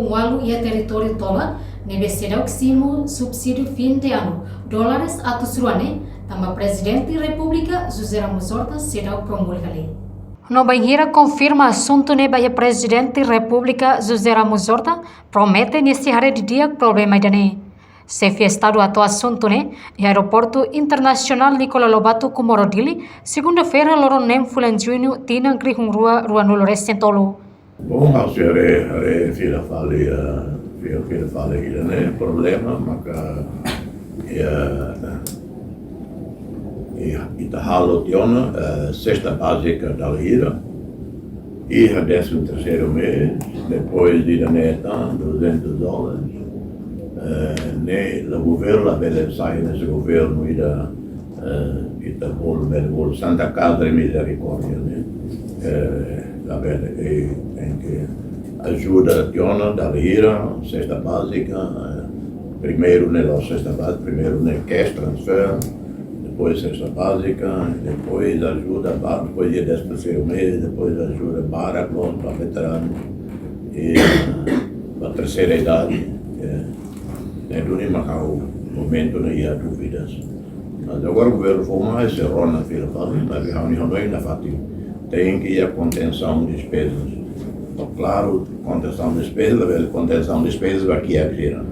Walu e a território tola, nebe será o subsídio fim de ano, dólares atos ruane, também presidente da República, José Ramos Horta, será o promulgale. No Banheira confirma assunto nebe a presidente da República, José Ramos Horta, promete nesse área de dia problema dane. Chefe Estado atual assunto né, e aeroporto internacional Nicola Lobato Comorodili, segunda-feira loro nem fulan junho tina grihung rua nulo recentolo. Bom, a senhora fila fale né, problema, maka ita halo tiona, cesta básica da lira, e a 13º mês, depois de neta, $200. O governo, a bela sai nesse governo, ita bol Santa Casa de Misericórdia, né? A bela em que ajuda tiona da lira, cesta básica, primeiro nela cesta básica, primeiro ne cash transfer, depois cesta básica, depois ajuda depois de 13º mês, depois ajuda para veteranos e para a terceira idade. É do o momento não ia dúvidas. Mas agora o governo foi mais serrão na fila, mas ainda tem que ir a contenção de despesas. Então, claro, contenção de despesas vai aqui a gira.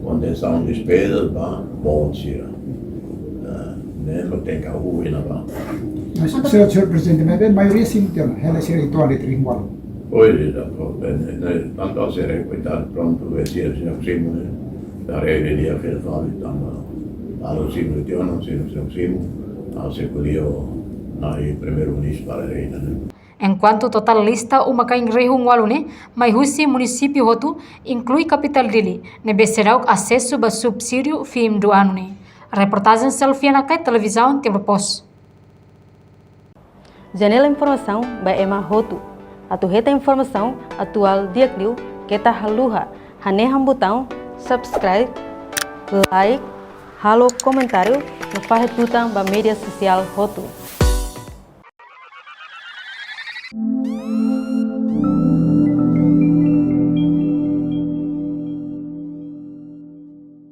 Contenção de despesas vai bolsir. Não tem que a rua ainda vai. Mas, senhor presidente, mas a maioria sim tem, ela se retorna de tribunal. Pois, tanto a ser coitado pronto, vai ser Simo, da revelia fez fácil, allo Simo de Tiono, Simo, a securio na primeiro-ministro para a reina. Enquanto total lista uma cain rehung walune, mai husi município hotu inclui capital dili, nebe será acesso a subsídio fim do ano ne. Reportagem selfie na televisão Timor Post. Janela informação ba ema hotu. Atu reta informação atual diakliu kita haluha haneham botão subscribe, like, halo comentário no farretutang ba media social hotu.